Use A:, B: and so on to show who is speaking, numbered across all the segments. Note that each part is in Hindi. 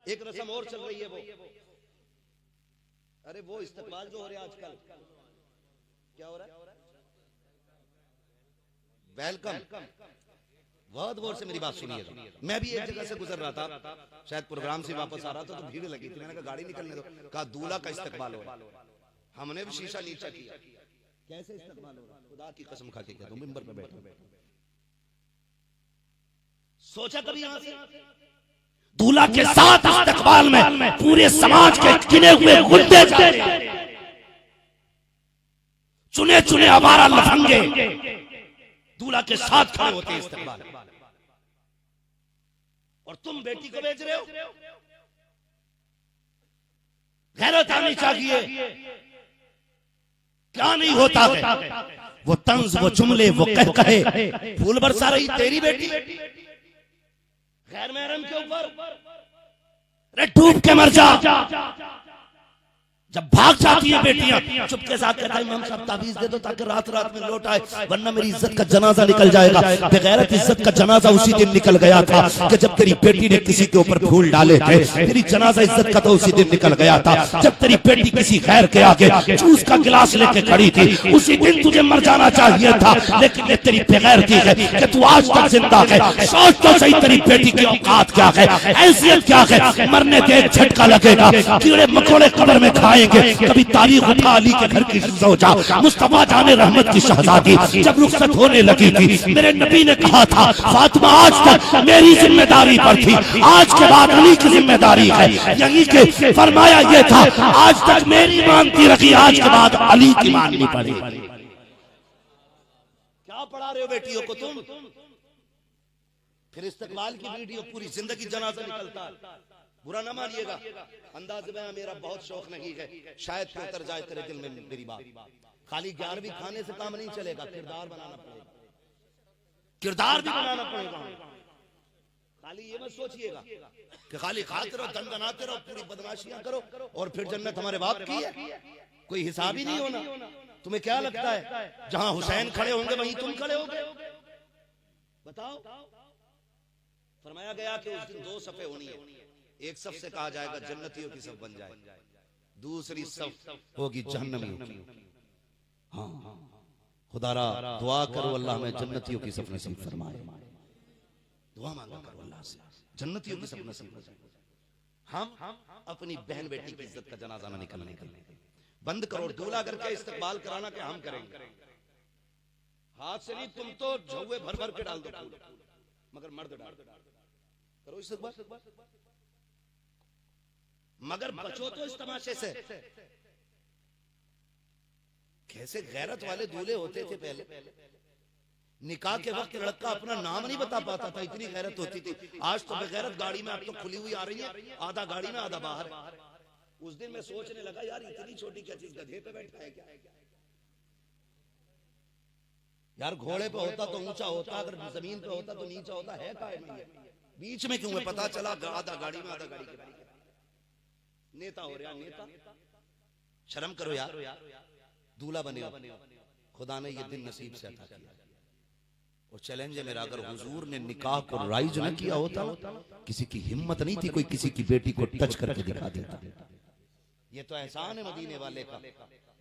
A: एक रस्म और चल रही है वो, अरे वो इस्तकबाल जो हो रहा है आजकल, क्या हो रहा है? वेलकम। बहुत गौर से मेरी बात सुनिएगा। मैं भी एक जगह से गुजर रहा था, शायद प्रोग्राम से वापस आ रहा था, तो भीड़ लगी थी। मैंने कहा गाड़ी निकलने दो, कहा दूल्हा का इस्तकबाल हो रहा है। हमने भी शीशा नीचा किया, कैसे इस्तकबाल हो रहा है? खुदा की कसम खा के कहता हूं, मिंबर पे बैठा सोचा कभी यहां से
B: दूल्हा के साथ इस्तकबाल में पूरे समाज के गिने हुए गुंडे जाते, चुने चुने आवारा लफंगे
A: दूल्हा के साथ खड़े होते हैं इस्तकबाल, और तुम बेटी को बेच रहे हो। गैरत आनी चाहिए, क्या नहीं होता है?
B: वो तंज, वो जुमले, वो कहे
A: फूल बरसा रही तेरी बेटी गैर महरम के ऊपर,
B: अरे डूब के मर जा। जब भाग जाती है बेटियां,
A: चुपके साथ कहता है इमाम साहब ताबीज दे दो ताकि रात रात में लौट आए,
B: वरना मेरी इज्जत का जनाजा निकल जाएगा। बगैरत इज्जत का जनाजा उसी दिन निकल गया था कि जब तेरी बेटी ने किसी के ऊपर फूल डाले थे। तेरी जनाजा इज्जत का तो उसी दिन निकल गया था जब तेरी बेटी किसी खैर के आगे जूस का गिलास लेके खड़ी थी। उसी दिन तुझे मर जाना चाहिए था, लेकिन ये तेरी बेगैरती है कि तू आज तक जिंदा है। सोच तो सही, तेरी बेटी की औकात क्या है, हैसियत क्या है। मरने के एक झटका लगेगा, कीड़े मकोड़े कब्र में खाए। कभी तारीख उठा अली के घर की सोचा, मुस्तफा जाने रहमत की शहजादी जब रुखसत होने लगी थी, मेरे नबी ने कहा था फातिमा आज तक मेरी जिम्मेदारी पर थी, आज के बाद अली की जिम्मेदारी है। यही के फरमाया ये था, आज तक मेरी मानती रखी, आज के बाद अली की माननी पड़ी।
A: क्या पढ़ा रहे हो बेटियों को तुम? फिर इस्तकबाल की वीडियो, पूरी जिंदगी जनाजा निकलता है। बुरा ना मानिएगा, अंदाज में मेरा बहुत शौक नहीं है, शायद फिर उतर जाए तेरे दिल में मेरी बात। खाली 11वीं खाने से काम नहीं चलेगा, किरदार बनाना पड़ेगा, किरदार भी बनाना पड़ेगा। खाली ये मत सोचिएगा कि खाली खाते रहो, दन बनाते रहो, पूरी बदमाशियां करो और फिर जन्नत हमारे बाप की है, कोई हिसाब ही नहीं होना। तुम्हें क्या लगता है जहां हुसैन खड़े होंगे वहीं तुम खड़े होगे? बताओ। फरमाया गया कि उस दिन 2 सफ़े होनी है, एक सफ से कहा जाएगा जन्नतियों की सफ बन जाए, दूसरी सफ होगी जहन्नमियों की। हाँ, खुदारा दुआ करो अल्लाह में जन्नतियों की सफ नसीब फरमाए। दुआ मांगा करो अल्लाह से जन्नतियों की सफ नसीब फरमाए। हम अपनी बहन बेटी की इज्जत का जनाजा ना निकलने बंद करो। दूल्हा करके इस्तकबाल कराना क्या हम करेंगे? हाथ से नहीं, तुम तो झौवे भर भर के डाल दो फूल, मगर मर्द डाल करो इस्तकबाल, मगर बचो तो इस तमाशे से। कैसे गैरत वाले दूल्हे होते थे पहले, निकाह के वक्त लड़का अपना नाम नहीं बता पाता था, इतनी गैरत होती थी। आज तो बगैरत गाड़ी में अब तो खुली हुई आ रही है, आधा गाड़ी में आधा बाहर। उस दिन मैं सोचने लगा यार इतनी छोटी क्या चीज गधे पे बैठा है क्या? यार घोड़े पे होता तो ऊंचा होता, अगर जमीन पे होता तो नीचा होता है, बीच में क्यों है? पता चला आधा गाड़ी में आधा गाड़ी के। नेता हो रहा नेता, शर्म करो यार, दूल्हा बने हो, खुदा ने ये दिन नसीब से अता किया। और चैलेंज है मेरा, अगर हुजूर ने निकाह को राइज न किया होता, किसी की हिम्मत नहीं थी कोई किसी की बेटी को टच करके दिखा देता। ये तो एहसान है मदीने वाले का,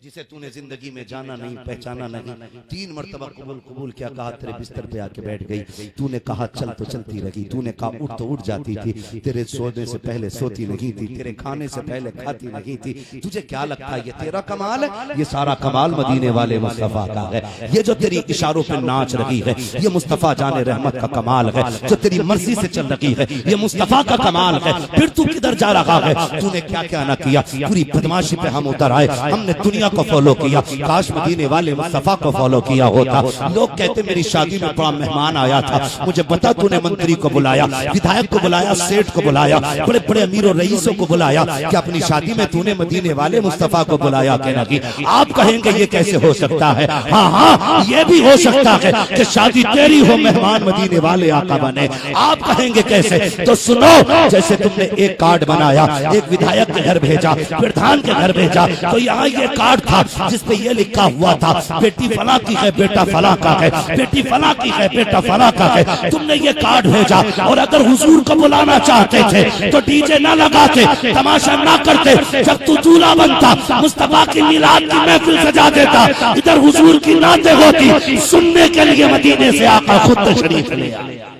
A: जिसे तूने जिंदगी में जाना नहीं, पहचाना नहीं। 3 मरतबा कबूल कबूल क्या कहा, तेरे बिस्तर पे आके बैठ गई। तूने कहा चल तो चलती रही, तूने कहा उठ तो उठ जाती थी, तेरे सोने से पहले सोती नहीं थी, तेरे खाने से पहले खाती नहीं थी। तुझे क्या लगता है ये तेरा कमाल है? ये सारा कमाल मदीने वाले मुस्तफा का है। ये जो तेरी इशारों पे नाच रही है, ये मुस्तफा जाने रहमत का कमाल है। जो तेरी मर्जी से चल रही है, ये मुस्तफा का कमाल है। फिर तू किधर जा रहा है? तूने क्या क्या ना किया। पूरी बदमाशी पे हम उतर आए, हमने दुनिया को फॉलो किया। काश मदीने वाले मुस्तफा को फॉलो किया होता। लोग कहते मेरी शादी में बड़ा मेहमान आया था, मुझे बता तूने मंत्री को बुलाया, विधायक को बुलाया, सेठ को बुलाया, बड़े बड़े अमीरों रईसों को बुलाया, कि अपनी शादी में तूने मदीने वाले मुस्तफा को बुलाया कि नहीं? आप कहेंगे ये कैसे हो सकता है? हाँ हाँ, ये भी हो सकता है कि शादी तेरी हो, मेहमान मदीने वाले आका बने। आप कहेंगे कैसे? तो सुनो, जैसे तुमने एक कार्ड बनाया, एक विधायक के घर भेजा, फिर
B: प्रधान के घर भेजा तो यहाँ ये कार्ड था जिसपे ये लिखा हुआ था, बेटी फला की है, बेटा फला का है, बेटी फला की है, बेटा फला का है। तुमने ये कार्ड भेजा और अगर हुजूर को बुलाना चाहते थे तो डीजे ना लगा के, तमाशा ना करते, जब तू दूल्हा बनता मुस्तफा की मिलाद की महफिल सजा देता, इधर हुजूर की नाते होती, सुनने के लिए मदीने से आका खुद तशरीफ ले आया।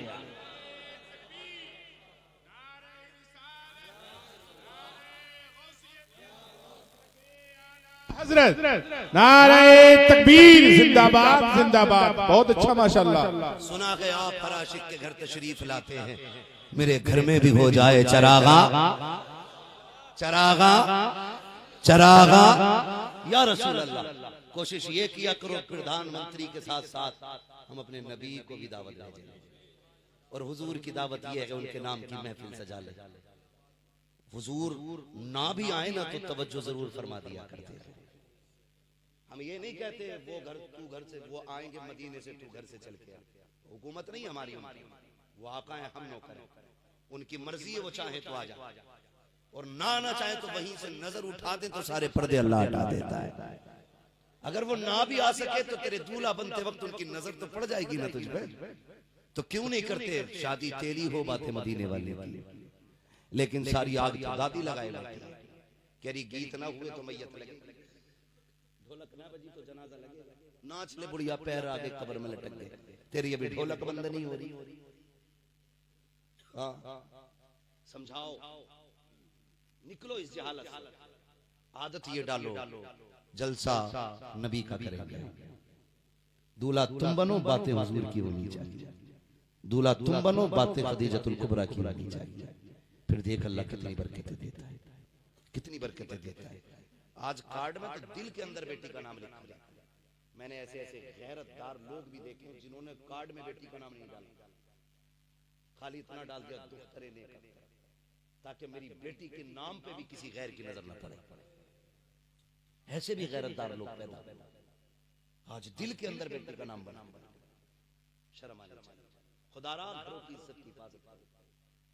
C: हजरत नारे तकबीर, जिंदाबाद जिंदाबाद। बहुत अच्छा माशाल्लाह।
A: सुना के आप हर आशिक के घर तशरीफ लाते हैं, मेरे घर में भी हो जाए चरागा चरागा चरागा या रसूल अल्लाह। कोशिश ये किया करो प्रधानमंत्री के साथ साथ हम अपने नबी को भी दावत भेजें, और हुजूर की दावत ये है कि उनके नाम की महफिल सजा ले। हुजूर ना भी आए ना तो तवज्जो जरूर फरमा दिया करते हैं। हम ये नहीं कहते वो घर तू घर से, वो आएंगे मदीने से तू घर से चल के आ। हुकूमत नहीं हमारी, वो आका है, हम नौकर हैं। उनकी मर्जी है, वो चाहे तो आ जाए और ना चाहे तो वहीं से नजर उठा दे तो सारे पर्दे अल्लाह हटा देता है। अगर वो ना भी आ सके तो तेरे दूल्हा बनते वक्त उनकी नजर तो पड़ जाएगी ना तुझ पे। तो क्यों नहीं करते शादी तेरी हो बातें मदीने वाली वाली। लेकिन सारी आग तो दादी लगाए कह रही गीत ना हुए तो मैयत लगे, ढोलक ना बजी तो जनाजा लगे, नाच ले बुढ़िया पैर आगे कब्र में लटक गए, तेरी अभी ढोलक बंद नहीं हो रही। समझाओ, निकलो इस जहालत से। आदत ये डालो जलसा नबी का करेंगे। दूल्हा तुम बनो, बातें हुजूर की होनी चाहिए। दूल्हा तुम बनो, बातें खदीजतुल कुबरा की होनी चाहिए। फिर देख अल्लाह कितनी बरकतें देता है, कितनी बरकतें देता है। आज कार्ड में तो दिल के अंदर बेटी का नाम लिखा जाता है। मैंने ऐसे ऐसे गैरतदार लोग भी देखे हैं जिन्होंने कार्ड में बेटी का नाम नहीं डाला, खाली इतना डाल दिया दुख्तरे ने, ताकि मेरी बेटी के नाम पे भी किसी गैर की नजर न पड़े। ऐसे भी गैरतदार लोग पैदा आज दिल के अंदर बेटी का नाम बना। शर्म आनी चाहिए। खुदारा घरों की इज्जत की हिफाजत,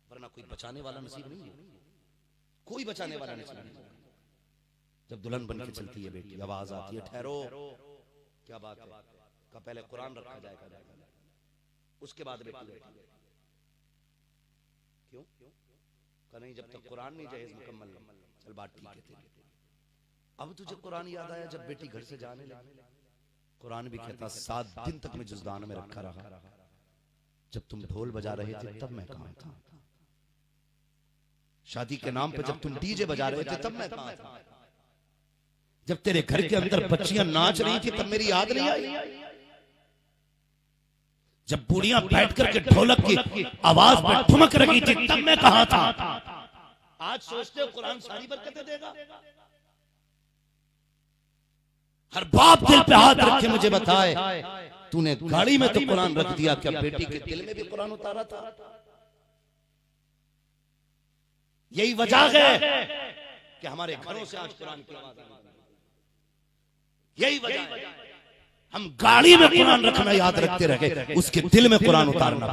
A: वरना कोई बचाने वाला नसीब नहीं है, कोई बचाने वाला नसीब नहीं। जब दुल्हन बन के चलती है बेटी, आवाज आती है ठहरो, क्या बात है, का पहले कुरान रखा जाएगा, उसके बाद बेटी। क्यों का नहीं, जब तक कुरान नहीं जहेज मुकम्मल नहीं। चल बात ठीक है तेरी। अब तुझे कुरान याद आया जब बेटी घर से जाने लगी। कुरान भी कहता 7 दिन तक मैं जुज़दान में रखा रहा। जब तुम ढोल बजा रहे थे तब मैं कहां था? शादी के नाम पे जब तुम डीजे बजा रहे थे तब मैं कहां था? जब तेरे घर के अंदर बच्चियां नाच रही थी तब मेरी याद नहीं आई? जब बूढ़ियां बैठ करके ढोलक की आवाज में ठुमक रही थी तब मैं कहां था? आज सोचते हो कुरान सारी बरकतें देगा? हर बाप दिल पे हाथ रखे मुझे बताए, तूने गाड़ी में तो कुरान रख दिया, क्या बेटी के दिल में भी कुरान उतारा था? यही वजह है कि हमारे घरों से आज कुरान की आवाज आई। यही वजह है हम गाड़ी में कुरान रखना याद रखते रहे, उसके दिल में कुरान उतारना।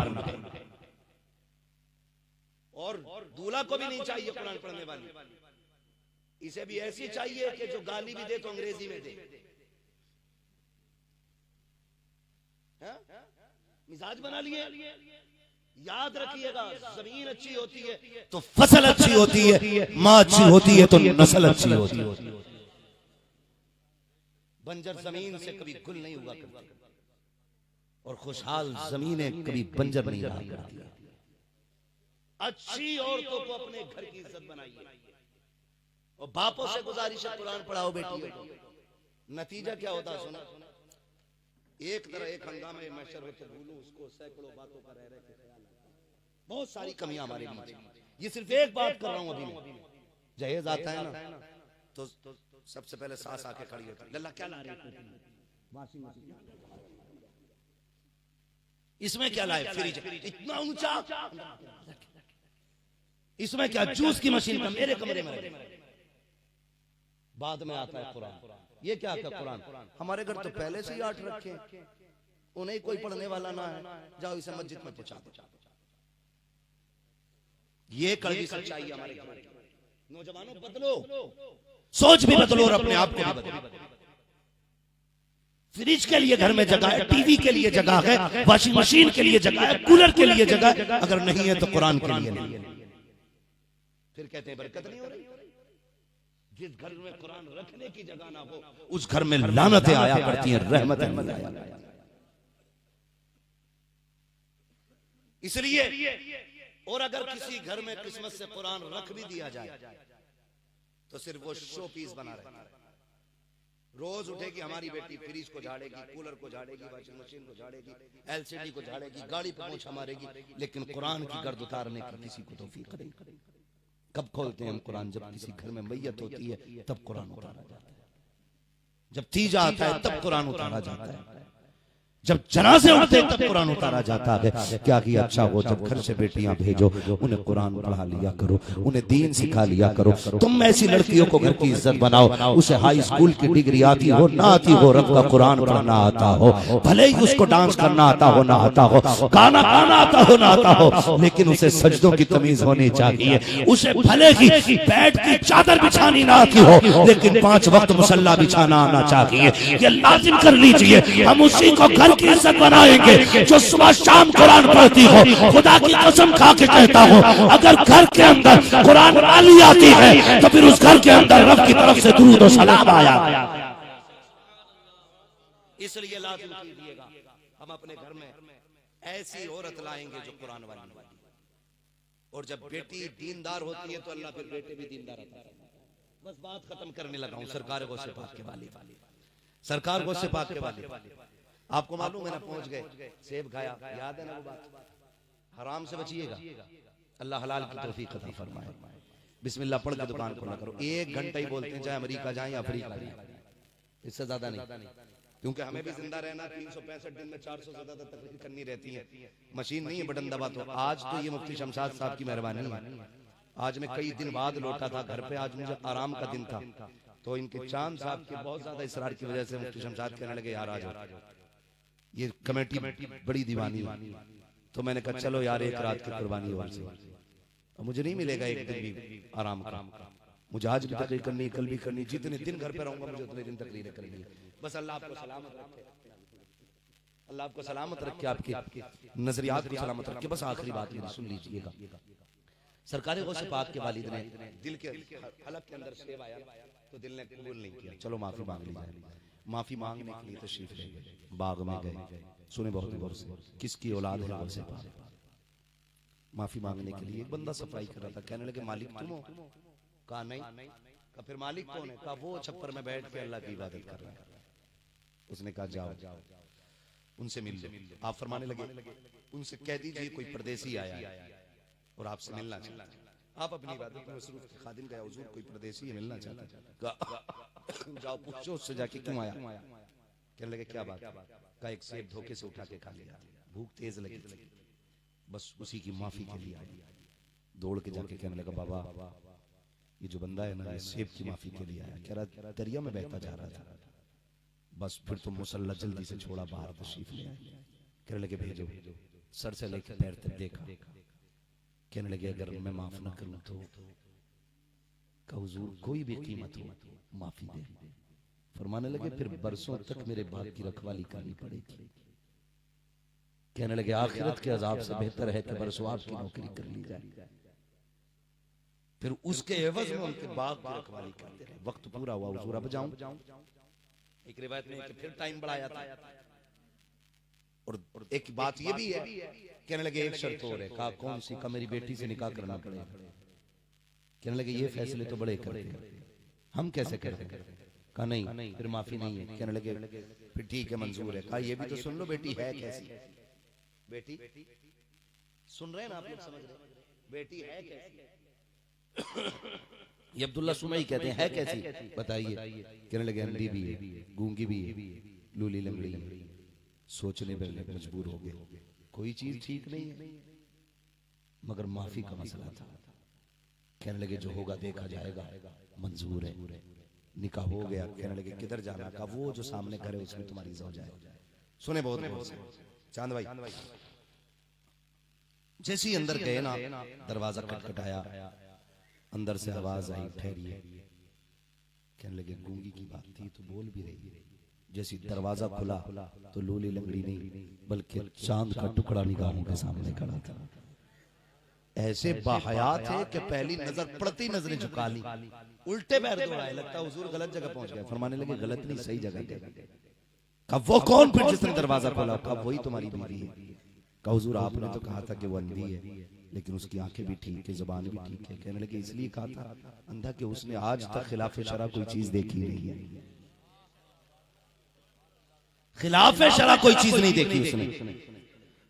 A: और दूल्हा को भी नहीं चाहिए कुरान पढ़ने वाली, इसे भी ऐसी चाहिए कि जो गाली भी दे तो अंग्रेजी में दे। मिजाज बना लिए। याद रखिएगा, जमीन अच्छी होती है तो फसल अच्छी होती है, माँ अच्छी होती है तो नस्ल अच्छी होती है। बंजर जमीन से कभी गुल नहीं हुआ करती, और खुशहाल जमीनें कभी बंजर नहीं रहा करती। अच्छी औरतों को अपने घर की इज्जत बनाइए, और बापों से गुजारिश है कुरान पढ़ाओ बेटियों को। नतीजा क्या होता सुना? एक तरह एक हंगामे में शरबत भूलूं उसको सैकड़ों बातों का रह रहे ख्याल। बहुत सारी कमियां हमारे बीच। ये सिर्फ एक बात कर रहा हूं अभी मैं। जहेज आता है ना तो सबसे पहले सास आके खड़ी होती है, लल्ला क्या ला रहे हो? इसमें क्या लाए? फ्रिज इतना ऊंचा, इसमें क्या जूस की मशीन का मेरे कमरे में। बाद में आता है कुरान। ये क्या क्या कुरान? हमारे घर तो पहले से ही 8 रखे, उन्हें कोई पढ़ने वाला ना है, जाओ इसे मस्जिद में पहुंचा दो। ये कड़वी सच्चाई हमारे घर। नौजवानों बदलो,
B: सोच भी बदलो और अपने आप को भी बदलो। फ्रिज के लिए घर में जगह है, टीवी के लिए जगह है, वॉशिंग मशीन के लिए जगह है, कूलर के लिए जगह है, अगर नहीं है तो कुरान के लिए नहीं। फिर कहते हैं बरकत नहीं हो रही। जिस घर में कुरान रखने की जगह ना हो उस घर में लानतें आया करती हैं, रहमतें नहीं आया करती। इसलिए और अगर किसी घर में किस्मत से कुरान रख भी दिया जाए तो सिर्फ वो शो पीस बना रहे। रोज उठेगी हमारी बेटी, फ्रिज को झाड़ेगी, कूलर को झाड़ेगी, वॉशिंग मशीन को झाड़ेगी, एलसीडी को झाड़ेगी, गाड़ी पर पोंछा मारेगी, लेकिन कुरान की गर्द उतारने की किसी को तौफीक नहीं। कब खोलते हैं हम कुरान? जब किसी घर में मैयत होती है तब कुरान उतारा जाता है, जब तीजा आता है तब कुरान उतारा जाता है, जब जनाजे उठते हैं तब कुरान उतारा जाता है। क्या कि अच्छा हो जब घर से बेटियां भेजो उन्हें कुरान पढ़ा लिया करो, उन्हें दीन सिखा लिया करो। तुम ऐसी लड़कियों को घर की इज्जत बनाओ, उसे हाई स्कूल की डिग्री आती हो ना आती हो, रब का कुरान पढ़ना आता हो, भले ही उसको डांस करना आता हो ना आता हो, गाना गाना आता हो ना आता हो, लेकिन उसे सजदों की तमीज होनी चाहिए। उसे भले ही बेड की चादर बिछानी ना आती हो, लेकिन 5 वक्त मुसल्ला बिछाना आना चाहिए। ये लाजिम कर लीजिए। हम उसी को घर की इज्जत बनाएंगे जो सुबह शाम कुरान पढ़ती हो। खुदा की कसम खा के कहता हूँ, अगर घर के अंदर कुरान वाली आती है तो फिर उस घर के अंदर रब की तरफ से दुरूद और सलाम आया। इसलिए लाजिम कीजिएगा हम अपने घर में ऐसी औरत लाएंगे जो कुरान वाली। और जब बेटी दीनदार होती है तो अल्लाह फिर बेटे भी दीनदार होता है। बस बात खत्म करने लगा हूँ। सरकार गौसे पाक के वाली, सरकार गौसे पाक के वाली। आपको मालूम है ना, पहुंच गए, सेब खाया, याद है ना वो बात? हराम से बचिएगा, अल्लाह हलाल की तौफीक अता फरमाए। बिस्मिल्लाह पढ़ के दुकान खोला करो। 1 घंटा ही बोलते हैं, चाहे अमेरिका जाए या अफ्रीका जाए, इससे ज्यादा नहीं। क्योंकि हमें भी जिंदा रहना 365 दिन में 400 से ज्यादा तकरीर करनी रहती है। मशीन नहीं है बटन दबा। तो आज तो ये मुफ्ती शमशाद साहब की मेहरबानी है। आज मैं कई दिन बाद लौटा था घर पे, आज मुझे आराम का दिन था। तो इनके चांद साहब के बहुत ज्यादा इसरार की वजह से मुफ्ती शमशाद कहने लगे यार आ जाओ, ये कमेटी बड़ी दीवानी है। तो मैंने कहा चलो यार एक रात की कुर्बानी और से, मुझे नहीं मिलेगा एक दिन भी आराम का। मुझे आज भी तकरीर करनी, कल भी करनी, जितने दिन घर पे रहूंगा मुझे उतने दिन तकरीरें करनी है। बस अल्लाह आपको सलामत रखे, अल्लाह आपको सलामत रखे, आपके नजरियात को सलामत रखे। बस आखिरी बात मेरी सुन लीजिएगा। सरकार गौसे पाक के वालिद ने दिल के हलक के अंदर सेब आया तो दिल ने कबूल नहीं किया। चलो माफी मांग ली जाए। माफी मांगने के लिए तशरीफ ले गए, बाग में गए। सुने बहुत गौर से, किसकी औलाद है गौसे पाक? माफी मांगने के लिए एक बंदा सफाई कर रहा था। कहने लगे मालिक तुम हो? कहा नहीं। कहा फिर मालिक कौन है? कहा वो छप्पर में बैठ के अल्लाह की इबादत कर रहा है। उसने कहा जाओ उनसे मिल लो। आप फरमाने लगे उनसे कह दीजिए कोई परदेसी आया है और आपसे मिलना चाहता है। आप अपनी इबादत में मसरूफ, खादिम गया हुजूर कोई परदेसी है मिलना चाहता है। जाओ पूछो उससे जाके क्यों आया। कहने लगे क्या बात? का एक सेब धोखे से उठा के खा लिया, भूख तेज लगी, बस उसी की माफी के लिए आई। दौड़ के जाके कहने लगा बाबा ये जो बंदा है ना, ये सेब की माफी के लिए आया। कह रहा दरिया में बहता जा रहा था। बस फिर तो मुसल्ला जल्दी से छोड़ा, बाहर तशरीफ ले आए। कहने लगे भेजो। सर से लेकर पैर तक देखा। कहने लगे अगर मैं माफ न करूं तो का हुजूर कोई भी कीमत हो माफी दे। फरमाने लगे फिर बरसों तक मेरे बाप की रखवाली करनी पड़ेगी। कहने लगे आखिरत के अजाब से बेहतर है कि बरसों आपकी नौकरी कर ली जाए। फिर उसके एवज में उनके बाप की रखवाली करते रहे। वक्त पूरा हुआ, हुजूर अब जाऊं। एक रिवायत में फिर टाइम बढ़ाया था। और एक बात ये भी है, कहने लगे एक शर्त और है। कहा कौन सी? का मेरी बेटी से निकाह करना पड़ेगा। कहने लगे ये फैसले तो बड़े करते हैं, हम कैसे करते? कहा नहीं फिर माफी नहीं है। कहने लगे फिर ठीक है मंजूर है। कहा ये भी तो सुन लो बेटी है कैसी। बेटी सुन रहे हैं ना आप लोग, समझ रहे? बेटी है कैसी? ये अब्दुल्ला सुमई कहते हैं है कैसी बताइए। कहने लगे अंधी भी है, गूंगी भी है, लूली लंगड़ी है। सोचने पर मजबूर हो गए, कोई चीज ठीक नहीं है मगर माफी का मसला था। कहने लगे जो होगा देखा जाएगा, मंजूर है। निकाह हो गया। कहने लगे किधर जाना? का वो जो सामने घर है उसमें तुम्हारी ज़ौजा है। सुने बहुत चांद भाई। जैसे ही अंदर गए ना, दरवाजा खटखटाया, अंदर से आवाज आई ठहरिए। कहने लगे गूंगी की बात थी तो बोल भी रही है। जैसी दरवाजा खुला तो लूली लंगड़ी नहीं बल्कि चांद का टुकड़ा निगाहों के सामने खड़ा था। ऐसे बाहया थे कि पहली नजर पड़ती नजरें झुका ली, उल्टे पैर दौड़ाए, लगता हुजूर गलत जगह पहुंच गए। फरमाने लगे गलत नहीं, सही जगह गए। कहा वो कौन फिर जिसने दरवाजा खोला? कहा वही तुम्हारी बीवी है। कहा हुजूर आपने तो कहा था कि वो अंधी है, लेकिन उसकी आंखें भी ठीक है, जुबान भी ठीक है। कहने लगे इसलिए कहा था अंधा कि उसने आज तक खिलाफ शरा कोई चीज देखी नहीं है, खिलाफ शरा कोई चीज नहीं देखी उसने।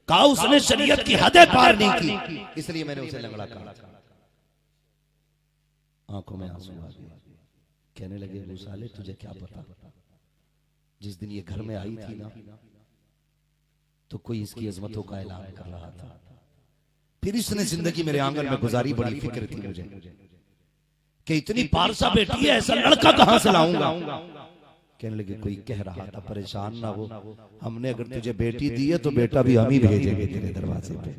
B: कहा उसने शरीयत की हदें पार नहीं की, इसलिए मैंने उसे लंगड़ा कहा। आंखों में आंसू आ गए। कहने लगे अबू साले तुझे क्या पता, जिस दिन ये घर में आई थी ना तो कोई इसकी अजमतों का ऐलान कर रहा था। फिर इसने जिंदगी मेरे आंगन में गुजारी, बड़ी फिक्र थी मुझे कि इतनी पारसा बेटी है, ऐसा लड़का कहां से लाऊंगा। कहने लगे कोई कह रहा था परेशान ना हो, हमने अगर तुझे बेटी दी है तो बेटा भी हम ही भेजेंगे तेरे दरवाजे पे।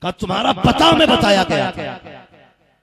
B: कहा तुम्हारा पता हमें बताया गया था।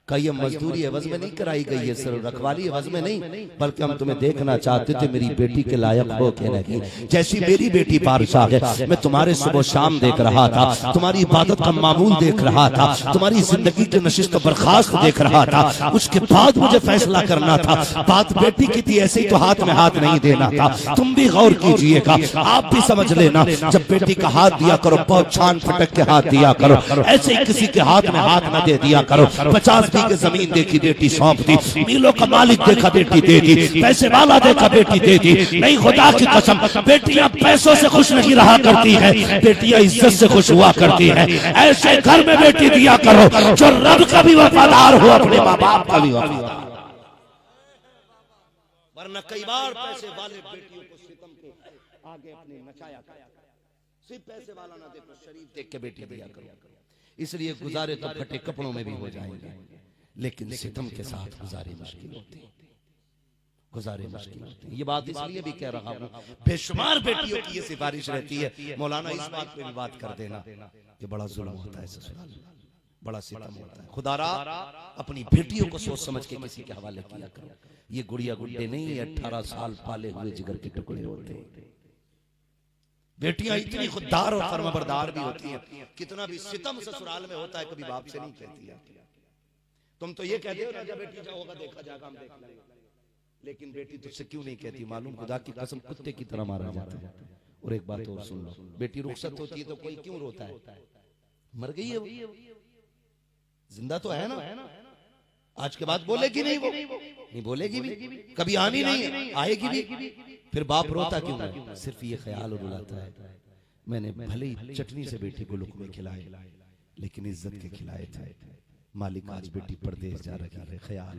B: कहा ये मजदूरी एवज में नहीं कराई गई है, सिर्फ रखवाली एवज में नहीं, बल्कि हम तुम्हें देखना चाहते थे मेरी बेटी के लायक हो के नहीं। जैसी मेरी बेटी बादशाह है, मैं तुम्हारे सुबह शाम देख रहा था, तुम्हारी इबादत का मामूल देख रहा था, तुम्हारी जिंदगी के नशिस्त बर्खास्त देख रहा था। उसके बाद मुझे फैसला करना था। बात बेटी की थी, ऐसे ही तो हाथ में हाथ नहीं देना था। तुम भी गौर कीजिएगा, आप भी समझ लेना, जब बेटी का हाथ दिया करो बहुत छान फटक के हाथ दिया करो, ऐसे ही किसी के हाथ में हाथ न दे दिया करो। 50 की जमीन देखी बेटी सौंप दी, मीलों का मालिक देखा बेटी दे दी, पैसे वाला देखा बेटी दे दी। नहीं खुदा की कसम, बेटियां पैसों से खुश नहीं रहा करती है, बेटियां इज्जत से खुश हुआ करती है। ऐसे घर में बेटी दिया करो जो रब का भी वफादार हो, अपने माँ बाप का भी वफादार।
A: वरना कई बार पैसे वाले बेटियों को सितम के आगे अपने नचाया करते। सिर्फ पैसे वाला ना देखो, शरीफ देख के बेटी दिया करो। इसलिए गुजारे तो फटे कपड़ों में भी हो जाएंगे, लेकिन सितम के साथ गुजारे मुश्किल होते हैं, गुजारे मुश्किल होते हैं। ये बात इसलिए भी कह रहा हूँ, बेशुमार बेटियों की ये सिफारिश रहती है मौलाना इस बात पे भी बात कर देना कि बड़ा जुल्म होता है ससुराल में, बड़ा सितम होता है। खुदारा अपनी बेटियों को सोच समझ के किसी के हवाले किया करो। ये गुड़िया गुड्डे नहीं, 18 साल पाले हुए जिगर के टुकड़े होते हैं। बेटियां इतनी खुददार और फर्माबरदार भी होती हैं, कितना भी सितम ससुराल में होता है कभी बाप से नहीं कहती है। तुम तो ये कहते हो राजा बेटी जाओगा देखा जाएगा, हम देख लेंगे, लेकिन बेटी तुझसे क्यों नहीं कहती? मालूम खुदा की कसम कुत्ते की तरह मारा जाता है। और एक बात और सुन लो, बेटी रुखसत होती है तो कोई क्यों रोता है? मर गई है वो, जिंदा तो है ना। आज के बाद बोलेगी नहीं, वो नहीं बोलेगी भी, कभी आनी नहीं, आएगी भी। फिर बाप रोता क्यों है? सिर्फ ये ख्याल रुलाता है मैंने भले ही चटनी से बेटी को लुकमे खिलाए, लेकिन इज्जत के खिलाए थे। मालिक आज बेटी परदेश जा रही है, ख्याल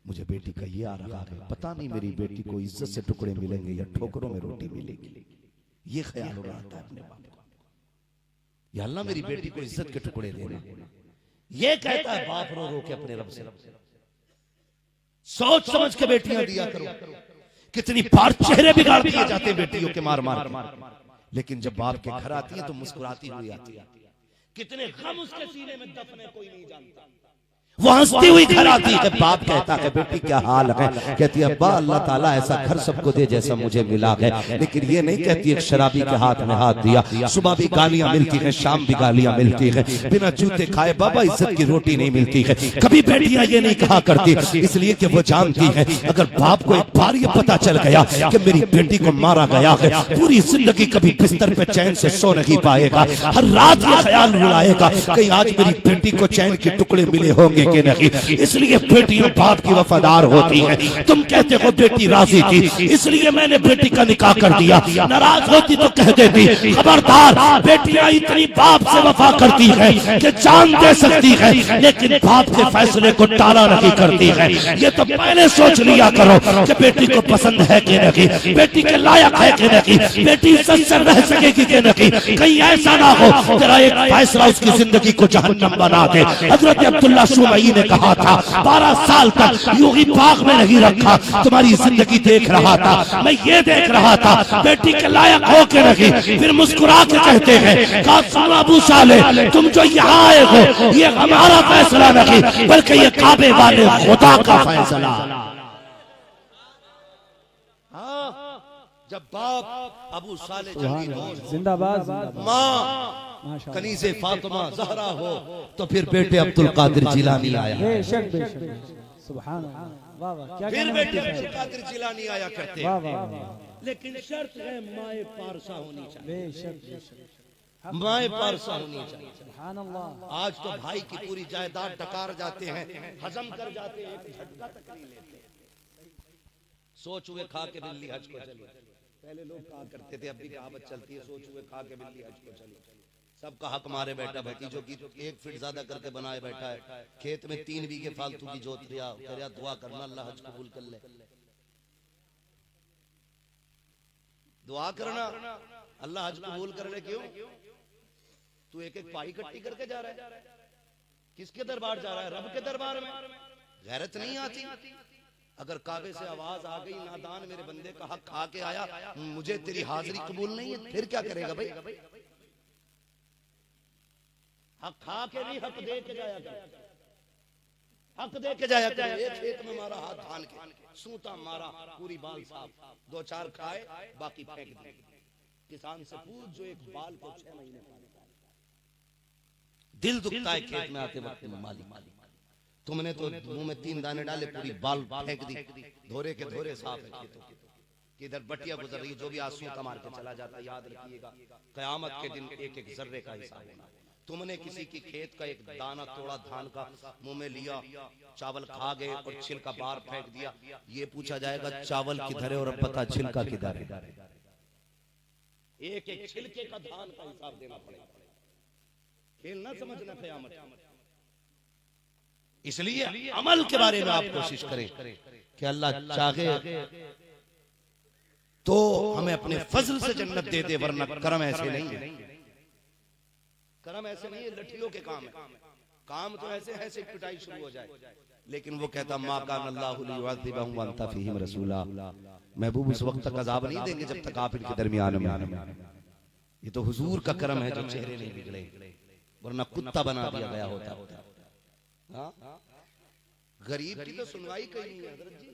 A: मुझे बेटी का ये आ रहा है, पता नहीं मेरी बेटी को इज्जत से टुकड़े मिलेंगे या ठोकरों में रोटी मिलेगी। ये ख्याल उड़ाता है अपने बाप को, या अल्लाह मेरी बेटी को इज्जत के टुकड़े देना। ये कहता है बाप रो रो के अपने रब से। सोच समझ के बेटियां दिया करो। कितनी बार चेहरे बिगाड़ दिए जाते हैं बेटियों के मार मार के, लेकिन जब बाप के घर आती है तो मुस्कुराती हुई आती है। कितने गम उसके सीने में दफन है कोई नहीं जानता। वो हंसती हुई घर आती है, बाप कहता है बेटी क्या हाल है? कहती है अब्बा अल्लाह ताला ऐसा घर सबको दे जैसा मुझे मिला है। लेकिन ये नहीं कहती एक शराबी के हाथ में हाथ दिया, सुबह भी गालियां मिलती हैं, शाम भी गालियां मिलती हैं, बिना जूते खाए बाबा इज्जत की रोटी नहीं मिलती है। कभी बेटियां ये नहीं कहा करती, इसलिए कि वो जानती है अगर बाप को एक बार ये पता चल गया कि मेरी बेटी को मारा गया है, पूरी जिंदगी कभी बिस्तर पे चैन से सो नहीं पाएगा। हर रात ये ख्याल रुलाएगा कहीं आज मेरी बेटी को चैन के टुकड़े मिले होंगे कि नहीं। इसलिए बेटियां बाप की वफादार होती हैं। तुम कहते हो बेटी राजी थी इसलिए मैंने बेटी का निकाह कर दिया, नाराज होती तो कह देती खबरदार। बेटियां इतनी बाप से वफा करती हैं कि जान दे सकती है, लेकिन बाप के फैसले को टाला नहीं करती है। ये तो पहले सोच लिया करो कि बेटी को पसंद है कि नहीं, बेटी के लायक है कि नहीं, बेटी इज्जत से रह सकेगी कि नहीं। कहीं ऐसा ना हो तेरा एक फैसला उसकी जिंदगी को जहन्नम बना दे। हजरत अब्दुल्ला शुमई ने कहा था 12 साल तक यूं ही बाग में नहीं रखा, तुम्हारी जिंदगी देख रहा था, मैं ये देख रहा था बेटी के लायक हो के नहीं। फिर मुस्कुरा के कहते हैं कासिम अबू साले तुम जो यहाँ आए हो ये हमारा फैसला नहीं बल्कि ये काबे वाले खुदा का फैसला। जब बाप अबू साले जंगी दोस्त
D: जिंदाबाद
A: माँ
D: माशाअल्लाह।
A: कनीज़े फातिमा ज़हरा हो तो फिर बेटे अब्दुल कादिर जिलानी आया,
D: बेशक बेशक सुभान अल्लाह। वाह वाह क्या
A: फिर
D: कहना
A: बेटे
D: है?
A: अब्दुल कादिर जिलानी आया करते।
D: वाह वाह वाह।
A: लेकिन शर्त है माए पारसा होनी चाहिए,
D: बेशक बेशक
A: माए पारसा होनी चाहिए।
D: सुभान अल्लाह।
A: आज तो भाई की पूरी जायदाद डकार जाते हैं, हजम कर जाते हैं, एक झटका तक नहीं लेते। सोच हुए खा के बिल्ली हज को चली, पहले लोग कहा करते थे, अब भी कहावत चलती है, सोच हुए खा के बिल्ली हज को चली। सबका हक मारे बैठा, भतीजों की 1 फीट ज्यादा करके बनाए बैठा है, खेत में 3 बीघे फालतू की जोत लिया, कर दुआ करना अल्लाह हज कबूल कर ले, दुआ करना अल्लाह हज कबूल कर ले। क्यों तू एक एक पाई इकट्ठी करके जा रहा है? किसके दरबार जा रहा है? रब के दरबार में। गैरत नहीं आती? अगर काबे से आवाज आ गई, नादान मेरे बंदे का हक खा के आया, मुझे तेरी हाजिरी कबूल नहीं है, फिर क्या करेगा भाई? हक खा के नहीं, हक दे के जाया कर, हक दे के जाया कर। एक खेत में मारा हाथ धान के, सूता मारा, पूरी बाल साफ, 2-4 खाए, बाकी फेंक दिए। किसान से पूछ जो एक बाल को 6 महीने पाले, दिल दुखता है खेत में आते वक्त मालिक तुमने तो मुंह में 3 दाने डाले, पूरी बाल फेंक दी, धोरे के धोरे साफ है खेतों के। किधर बटिया गुजर रही, जो भी आंसू का मार के चला जाता, याद रखिएगा कयामत के दिन एक एक जर्रे का हिसाब होगा। तुमने किसी की खेत का एक दाना तोड़ा, धान का, मुंह में लिया, चावल खा गए और छिलका बाहर फेंक दिया, ये पूछा जाएगा चावल किधर है और अब पता छिलका किधर है। एक एक छिलके का धान का हिसाब देना पड़ेगा, खेल ना समझना कयामत। इसलिए अमल के बारे में आप कोशिश करें कि अल्लाह चाहे तो हमें अपने फजल से जन्नत दे दे, वरना करम ऐसे नहीं है। करम ऐसे नहीं है, लठियों के काम है। काम तो ऐसे है ऐसे पिटाई शुरू हो जाए, लेकिन वो कहता माँ का अल्लाहु लियुअज़्ज़िबहुम व अंत फ़ीहिम रसूला, महबूब उस वक्त तक अज़ाब नहीं देंगे जब तक आप इनके दरमियान में आए। ये तो हुजूर का करम है जो चेहरे नहीं बिगड़े, वरना कुत्ता बना दिया गया होता। हाँ? गरीब की तो सुनवाई कहीं नहीं है हज़रत जी।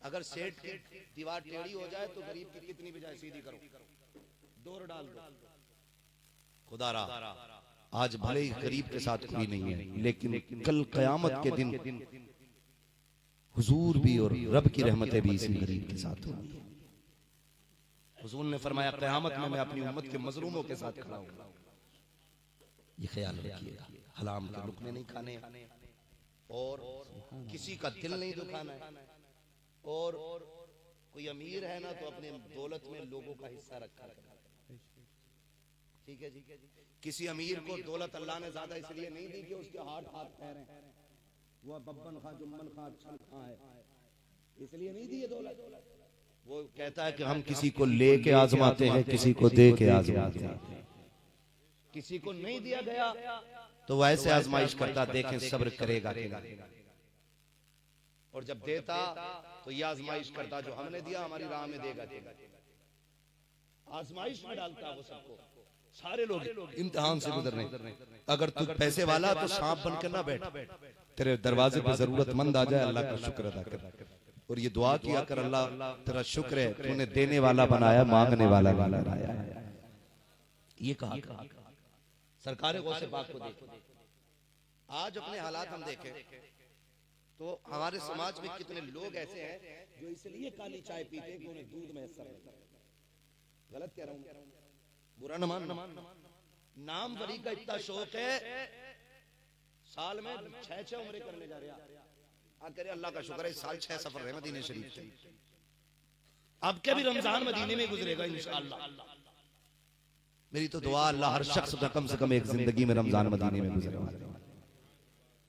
A: अगर सेठ की दीवार टेढ़ी हो जाए तो गरीब की कितनी बजाय सीधी करो, डोर डाल दो। खुदारा आज भले ही गरीब के साथ कोई नहीं है, लेकिन कल कयामत के दिन हुजूर भी और रब की रहमतें भी इसी गरीब के साथ होंगी। हुजूर ने फरमाया कयामत में मैं अपनी उम्मत के मजलूमों के साथ खड़ा हूं। ये ख्याल रखिएगा, हराम के लुकमे नहीं खाने और किसी का दिल नहीं दुखाना है। और कोई अमीर है ना तो अपने दौलत में लोगों का हिस्सा रखा है। ठीक है जी। किसी अमीर को दौलत अल्लाह ने ज्यादा इसलिए नहीं दी कि उसके हाथ पैर हैं, वो बब्बन खा जुम्मन खा छल खा है, इसलिए नहीं दी दौलत। वो कहता है कि हम किसी को लेके आजमाते हैं, किसी को दे के आजमाते हैं। किसी को नहीं दिया गया तो वो ऐसे आजमाइश करता, देखें सब्र करेगा कि नहीं। और जब देता तो ये आजमाइश करता जो हमने दिया हमारी राह में देगा। आजमाइश में डालता वो सबको, सारे लोग इम्तिहान से गुजर रहे। अगर तू पैसे वाला तो सांप बन के ना बैठ, तेरे दरवाजे पे जरूरतमंद आ जाए, अल्लाह का शुक्र अदा कर। और ये दुआ किया कर, अल्लाह तेरा शुक्र है तूने देने वाला बनाया, मांगने वाला बनाया। ये कहा सरकार गौसे पाक को देखो। आज अपने हालात हम देखें तो हमारे समाज में कितने लोग ऐसे हैं जो इसलिए काली चाय पीते कि उन्हें दूध मैसर है। गलत कह रहा हूं, बुरा न मान। नाम वली का इतना शौक है, साल में 6 उम्रे करने जा रहे। करे अल्लाह का शुक्र है इस साल 6 सफर है मदीने शरीफ से। अब के भी रमजान मदीने में गुजरेगा इंशाअल्लाह। मेरी तो दुआ अल्लाह हर शख्स का कम से कम एक जिंदगी में रमजान मदीने में गुजरे,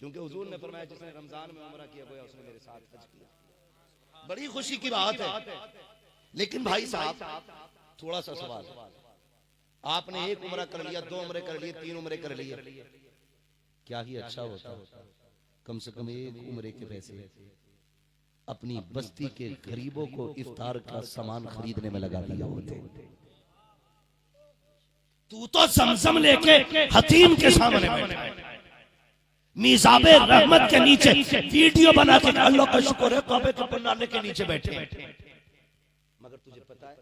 A: क्योंकि हुजूर ने फरमाया जिसने रमजान में उम्रा किया गोया उसने मेरे साथ हज किया। बड़ी खुशी की बात है। लेकिन भाई साहब थोड़ा सा सवाल, आपने 1 उम्रा कर लिया, 2 उम्रे कर लिए, 3 उम्रे कर लिए, क्या ही अच्छा होता। कम से कम 1 उम्रे के पैसे अपनी बस्ती के गरीबों को इफ्तार का सामान खरीदने में लगा दिया होते। तू तो समसम लेके हतीम के सामने बैठा है, मीज़ाबे रहमत के नीचे वीडियो बना के अल्लाह का शुक्र है काबे के पन्नाले के नीचे बैठे। मगर तुझे पता है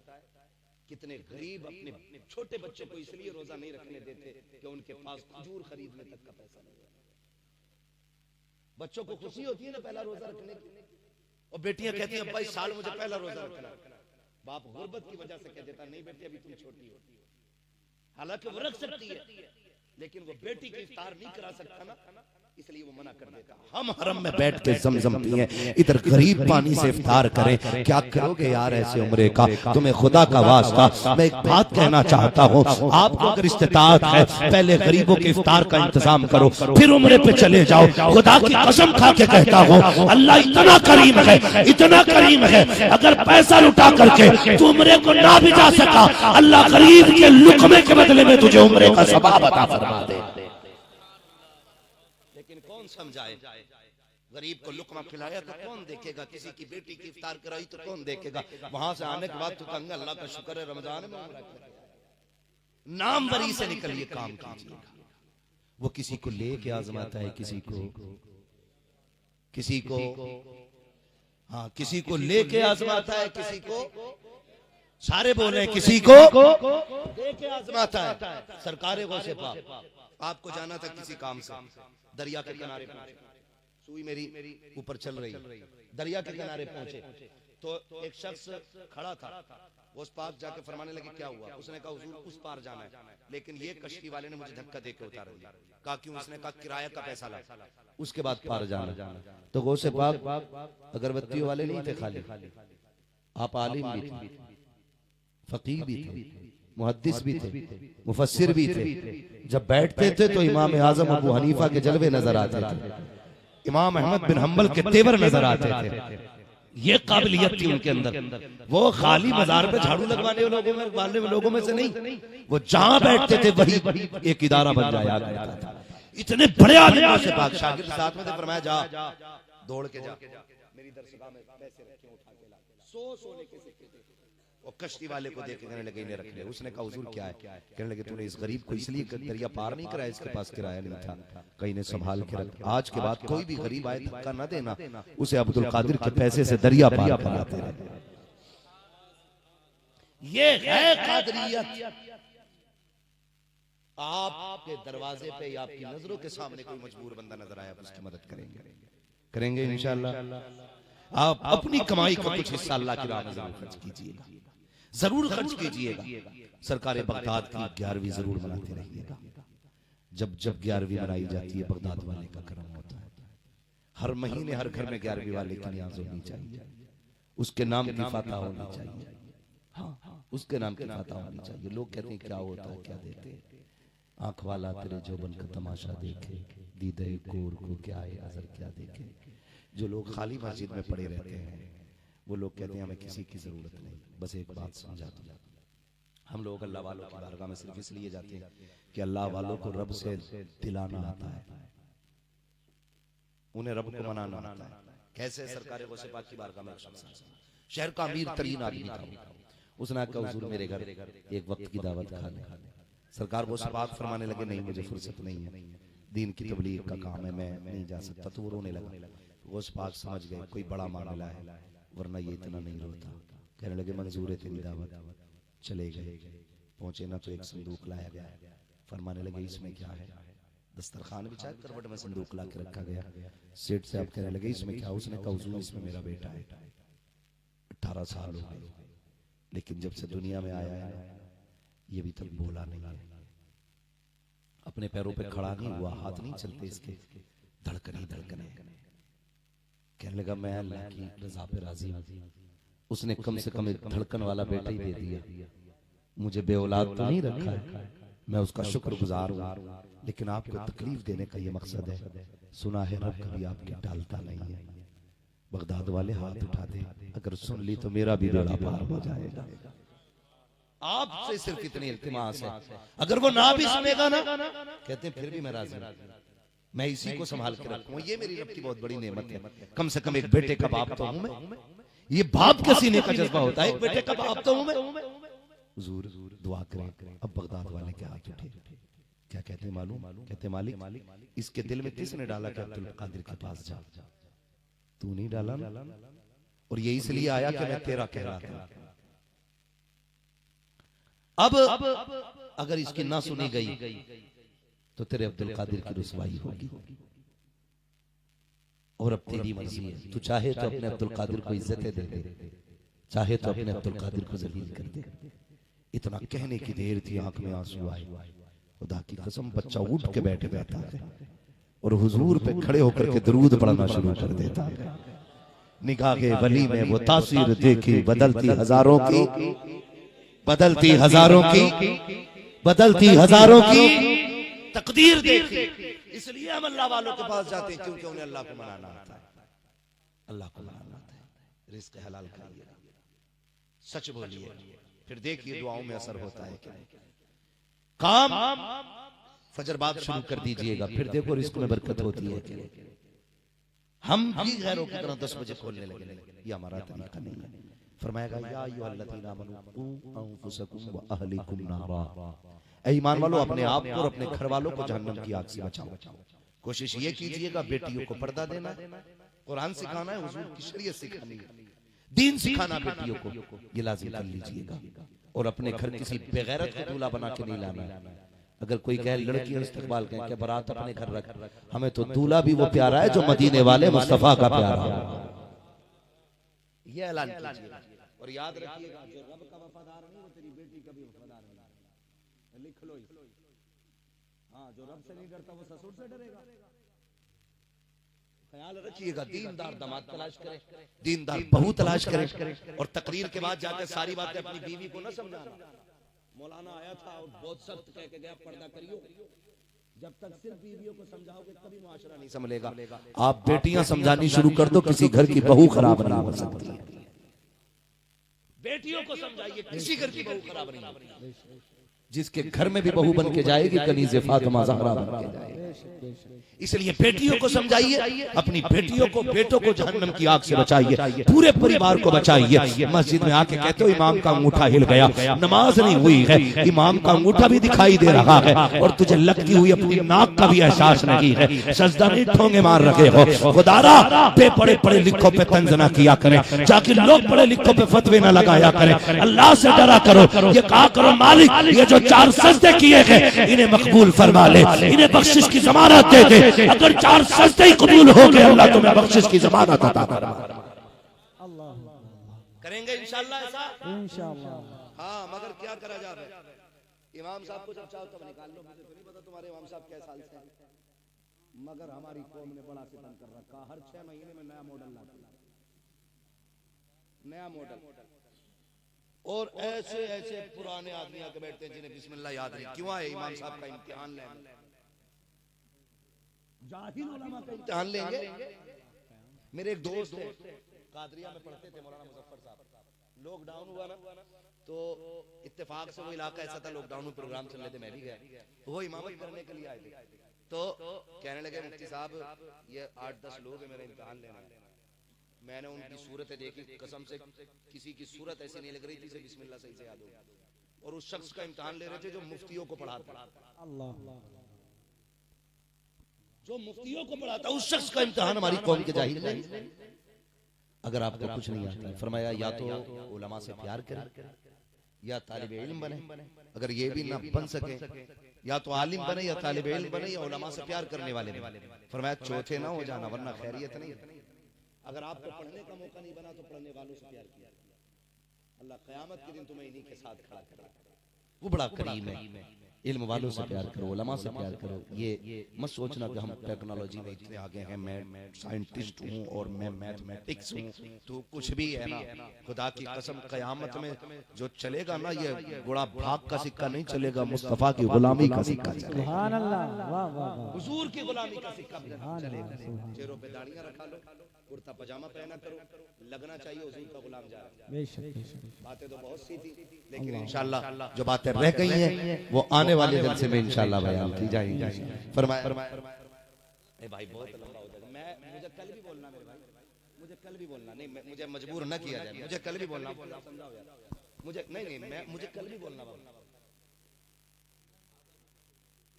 A: कितने गरीब अपने छोटे बच्चों को इसलिए रोजा नहीं रखने देते कि उनके पास खजूर खरीदने तक का पैसा नहीं है। बच्चों को खुशी होती है ना पहला रोजा रखने की, और बेटियां कहती हैं अब्बा इस साल मुझे पहला रोजा रखना। बाप गुर्बत की वजह से कह देता नहीं बेटी अभी तुम छोटी हो। हालांकि वो रख सकती है लेकिन वो बेटी की इफ्तार नहीं करा सकता ना, इसलिए वो मना कर देता।
B: हम हरम में बैठ के जमजम पिए, इधर गरीब पानी से इफ्तार करें, क्या करोगे यार ऐसे उम्रे का? तुम्हें खुदा का वास्ता मैं एक बात कहना चाहता हूँ, आपको अगर इस्तिताअत है पहले गरीबों के इफ्तार का इंतजाम करो, फिर उम्रे पे चले जाओ। खुदा की कसम खा के कहता हूँ अल्लाह इतना करीम है, इतना करीम है, अगर पैसा लुटा करके तू उम्रे को ना भी जा सका, अल्लाह गरीब के लुकमे के बदले में तुझे उम्रे का सवाब अता फरमा दे।
A: कौन समझाए? गरीब को लुकमा खिलाया तो कौन देखेगा? किसी की बेटी की इफ्तार कराई तो कौन देखेगा? वहां से आने के बाद तो कहूंगा अल्लाह का शुक्र है रमजान में नामवरी से निकलिए काम कीजिएगा।
B: वो किसी को लेके आजमाता है, किसी को हाँ किसी को लेके आजमाता है, किसी को सारे बोले किसी को
A: लेके आजमाता है। सरकारे गौ से आपको जाना था किसी काम से, दरिया के किनारे सुई मेरी ऊपर चल रही, दरिया के किनारे पहुंचे तो एक शख्स खड़ा था, वो उस पार जाके फरमाने लगे क्या हुआ? उसने कहा हुजूर उस पार जाना है, लेकिन ये कश्ती वाले ने मुझे धक्का देके उतार दिया। कहा क्यों? उसने कहा किराया का पैसा ला,
B: उसके बाद पार जाना। तो गौसे पाक अगरबत्ती वाले नहीं थे खाली, आप आलिम भी थे, फकीह भी थे, मुहद्दिस भी थे, मुफस्सिर भी थे। जब बैठते थे तो इमाम आजम अबू हनीफा के जलवे नजर आते थे, इमाम अहमद बिन हंबल के तेवर नजर आते थे। ये काबिलियत थी उनके अंदर। वो खाली बाजार पे झाड़ू लगवाने वाले लोगों में से नहीं, वो जहां बैठते थे वही एक इदारा बन जाया करता था। इतने बड़े आलिम से पाक शागिर्द साथ में थे, फरमाया जा
A: दौड़ के जा मेरी दरसगाह में पैसे रखे उठा के ला, 100 लेके सिक्के थे। वो कश्ती वाले को देख के कहने लगे इन्हें रख ले। उसने कहा हुजूर क्या है? कहने लगे तूने इस गरीब को इसलिए दरिया पार नहीं कराया, इसके पास किराया नहीं था, कहीं ने संभाल के रख। आज के बाद कोई भी गरीब आए धक्का न देना, उसे अब्दुल कादिर के पैसे से दरिया पार कराते रहे। ये है कादरियत। आपके दरवाजे पे या आपकी नजरों के सामने कोई मजबूर बंदा नजर आया, उसकी मदद करेंगे इंशाअल्लाह।
B: आप अपनी कमाई का कुछ हिस्सा अल्लाह की राह में जरूर खर्च कीजिएगा, जरूर खर्च कीजिएगा। सरकार बगदाद की 11वीं जरूर मनाते रहिएगा। जब 11वीं मनाई जाती है बगदाद वाले का करम होता है। हर महीने हर घर में 11वीं वाले की न्याज होनी चाहिए, उसके नाम की फातह होनी चाहिए। हाँ उसके नाम की फातह होनी चाहिए। लोग कहते हैं क्या होता है, क्या देते हैं? आंख वाला तेरे जोबन का तमाशा देखे, दीदे गोर को क्या है नजर क्या देखे। जो लोग खाली मस्जिद में पड़े रहते हैं वो लोग कहते हैं हमें किसी की जरूरत नहीं। बस एक बात समझा दो, हम लोग अल्लाह वालों की बारगाह में सिर्फ इसलिए जाते हैं कि अल्लाह वालों को रब से दिलाना आता है, उन्हें रब को मनाना आता है। कैसे? सरकार गौसे पाक की बारगाह में शहर का अमीर तरीन आदमी था, उसने कहा हुजूर मेरे घर एक वक्त की दावत खा ले। सरकार गौसे पाक फरमाने लगे नहीं मुझे फुर्सत नहीं है, दीन की तबलीग का काम है, मैं नहीं जा सकता। तो वो रोने लगा। गौस पाक समझ गए कोई बड़ा मामला है, वरना ये इतना नहीं रोता। कहने लगे मंजूर है तेरी दावत। चले गए, पहुंचे ना तो एक संदूक लाया गया। फरमाने लगे इसमें क्या है? दस्तरखान बिछा करवट में संदूक ला के रखा गया। सेठ साहब कहने लगे इसमें क्या? उसने कहा हुजूर इसमें मेरा बेटा है, 18 साल हो गए, लेकिन जब से दुनिया में आया है ये भी तक बोला नहीं है, अपने पैरों पे खड़ा नहीं हुआ, हाथ नहीं चलते इसके, धड़कन ही धड़कन है। कहने लगा मैं अल्लाह की रजा पे राजी हूं, उसने कम से कम एक धड़कन वाला बेटा ही दे दिया, मुझे बेऔलाद तो नहीं रखा है, मैं उसका शुक्रगुजार हूं, लेकिन आपको तकलीफ देने का ये मकसद है। सुना है रब कभी आपकी टालता नहीं है। बगदाद वाले हाथ उठा दे, अगर सुन ली तो मेरा भी बेड़ा पार हो जाएगा। आपसे सिर्फ इतनी इल्तिमास है, अगर वो ना भी सुनेगा ना, कहते हैं फिर भी मैं राजी हूं, मैं इसी को संभाल के रखूंगा, ये मेरी रब की बहुत बड़ी नेमत है। कम से कम एक बेटे का बाप तो हूं मैं, ये बाप के सीने का जज्बा होता है, एक बेटे का बाप तो हूं मैं। हुजूर दुआ करें। अब बगदाद वाले के हाथ उठे, क्या कहते हैं मालूम? कहते मालिक इसके दिल में किसने डाला कि अब्दुल कादिर के पास जा? तू नहीं डाला ना, और ये इसलिए आया कि मैं तेरा कह रहा था। अब अगर इसकी ना सुनी गई तो तेरे अब्दुल कादिर की रुसवाई होगी। और अब तेरी मर्जी है, तू चाहे तो अपने अब्दुल कादिर को इज्जतें दे दे, चाहे तो अपने अब्दुल कादिर को जलील कर दे। इतना कहने की देर थी, आंख में आंसू आए। खुदा की कसम बच्चा उठ के बैठे बैठा है और हुजूर पे खड़े होकर के दरूद पढ़ना शुरू कर देता है। निगाहे वली में वो तासीर देखी, बदलती हजारों की, बदलती हजारों की, बदलती हजारों की तकदीर देखी। इसलिए हम अल्लाह वालों के पास जाते हैं क्योंकि उन्हें अल्लाह को मनाना आता है, अल्लाह को मनाना आता है। रिज़्क़ हलाल करिए, सच बोलिए, फिर देखिए दुआओं में असर होता है क्या। काम फजर बाद शुरू कर दीजिएगा, फिर देखो रिज़्क़ में बरकत होती है क्या। हम भी गैरों की तरह 10 बजे खोलने लगे, ये हमारा तरीका नहीं है। फरमाएगा या अय्युहल्लज़ीना आमनू क़ू अनफुसकुम व अहलिकुम नारा, ऐ ईमान वालों अपने आप को और अपने घर वालों को जहन्नम की आग से बचाओ। कोशिश ये कीजिएगा बेटियों को पर्दा देना, कुरान सिखाना है, हुजूर की शरीयत सिखानी है, दीन सिखाना बेटियों को, ये लाजिम कर लीजिएगा। और अपने घर किसी बेगैरत को दूल्हा बना के नहीं लाना है। अगर कोई कहे लड़की इस्तकबाल कहें कि बारात अपने घर रख, हमें तो दूल्हा भी वो प्यारा है जो मदीने वाले मुस्तफा का प्यारा है। ये ऐलान कीजिए और याद रखिएगा, जो रब का वफादार नहीं वो तेरी बेटी का भी वफादार नहीं। लिख लो, हाँ, जो रब से नहीं डरता वो ससुर से डरेगा। ख्याल रखिएगा, दीनदार दामाद तलाश करें, दीनदार बहू तलाश करें। और तकरीर के बाद जाकर सारी बातें अपनी बीवी को न समझाना। मौलाना आया था और बहुत सख्त कह के गया पर्दा करियो। जब तक सिर्फ बीवियों को समझाओगे कभी मुआशरा नहीं संभलेगा। आप बेटियां समझानी शुरू कर दो, किसी घर की बहू खराब नहीं हो सकती। बेटियों को समझाइए, किसी घर की बहू खराब नहीं होगी। जिसके घर में भी बहू बन के जाएगी कनीज़े फातिमा ज़हरा बन के जाएगी। इसलिए बेटियों को समझाइए, अपनी बेटियों को, बेटों को जहन्नम की आग से बचाइए, पूरे परिवार को बचाइए। मस्जिद में आके कहते हो इमाम का अंगूठा हिल गया, नमाज नहीं हुई है, इमाम का अंगूठा भी दिखाई दे रहा है और तुझे लगती हुई अपनी नाक का भी एहसास नहीं है, सजदा नहीं ठोंगे मार रखे हो। खुदारा पढ़े पढ़े लिखों पे तंज ना किया करें, जाके लोग पढ़े लिखों पे फतवे ना लगाया करें। अल्लाह से डरा करो, ये कहा करो मालिक ये जो 4 सजदे किए गए इन्हें मकबूल फरमा ले, इन्हें बख्शिश की जमानत दे दे। अगर 4 सजदे ही कबूल हो गए अल्लाह तुम्हें बख्शिश की जमानत अता फरमा। करेंगे इंशाअल्लाह ऐसा, इंशाअल्लाह। हाँ, मगर क्या करा जाए, इमाम साहब को जब चाहो तब निकाल लो। मुझे तो नहीं पता तुम्हारे इमाम साहब क्या साल से, मगर हमारी कौम ने बड़ा सितम कर रखा। हर 6 महीने में नया मॉडल लाती, नया मॉडल। और ऐसे ऐसे पुराने आदमी आके बैठते हैं जिन्हें बिस्मिल्लाह याद नहीं। क्यों आए इमाम साहब का इम्तिहान लेने, जाहिल उलमा का इम्तिहान लेंगे। मेरे एक दोस्त है, कादरिया में पढ़ते थे, मौलाना मुजफ्फर साहब। लॉकडाउन हुआ ना तो इत्तेफाक से वो इलाका ऐसा था, लॉकडाउन में प्रोग्राम चल रहे थे, मैं भी गया। वो इमामत करने के लिए आए थे, तो कहने लगे मुफ्ती साहब ये 8-10 लोग हैं, मेरा इम्तिहान लेना है। मैंने उनकी सूरतें देखी, कसम से किसी की सूरत ऐसी नहीं लग रही थी जिसे बिस्मिल्लाह सही से याद हो। और उस शख्स का इम्तिहान ले रहे थे जो मुफ्तियों को पढ़ाता, जो मुफ्तियों को पढ़ाता, उस शख्स का इम्तिहान हमारी कौम के जाहिल नहीं। अगर आपको कुछ नहीं आता, फरमाया या तो उलमा से प्यार करें या तालिब इल्म बने। अगर ये भी ना बन सके, या तो आलिम बने या तालिब इल्म बने या उलमा से प्यार करने वाले बने। फरमाया चौथे ना हो जाना, वरना खैरियत नहीं। अगर आपको पढ़ने का मौका नहीं बना तो पढ़ने वालों से प्यार किया, अल्लाह क़यामत के दिन तुम्हें इन्हीं के साथ खड़ा करेगा। वो बड़ा करीम है। इल्म वालों से प्यार करो, उलमा से प्यार करो। ये मत सोचना कि हम टेक्नोलॉजी में इतने आगे हैं, मैं साइंटिस्ट हूँ और मैं मैथमेटिक्स हूँ, तो कुछ भी है ना। खुदा की कसम क़यामत में जो चलेगा ना, ये गुड़ा भाग का सिक्का नहीं चलेगा, मुस्तफ़ा की गुलामी का सिक्का चलेगा। सुभान अल्लाह, वाह वाह, हुजूर की गुलामी का सिक्का चलेगा। चेहरों पे दाढ़ियां रखा लो, कुर्ता पजामा पहना करो, लगना चाहिए हुजूर का गुलाम जा रहा। बातें तो बहुत सी थी, लेकिन इंशाअल्लाह जो बातें रह गई हैं वो आने वाले जलसे में इंशाअल्लाह बयान की जाएंगी। फरमाया ए भाई बहुत लंबा हो जाएगा, मुझे कल भी बोलना, मेरे भाई मुझे कल भी बोलना, नहीं मुझे मजबूर न किया जाए, मुझे कल भी बोलना, समझाओ यार मुझे, नहीं मुझे कल भी बोलना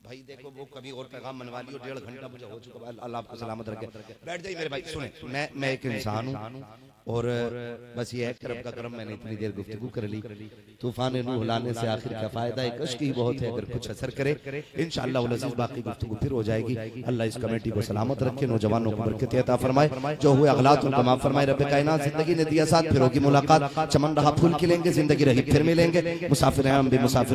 B: भाई। देखो वो कभी और पैगाम मनवा लियो, 1.5 घंटा मुझे हो चुका है। अल्लाह आपको सलामत रखे, बैठ जाइए मेरे भाई। सुने, मैं एक इंसान हूँ और बस ये है कि रब का करम, मैंने इतनी देर गुफ्तगू कर ली। तूफान नूह लाने से आखिर क्या फायदा है, कश्क ही बहुत है, अगर कुछ असर करे इंशाअल्लाह उल अज़ीज़ बाकी गुफ्तगू फिर हो जाएगी। अल्लाह इस कमेटी को सलामत रखे, नौजवानों को बरकत अता फरमाए, जो हुए अगलात उनको माफ फरमाए। रब कायनात जिंदगी ने दिया साथ, फिर होगी मुलाकात, चमन रहा फूल खिलेंगे, जिंदगी रही फिर मिलेंगे, मुसाफिर हैं हम भी मुसाफिर।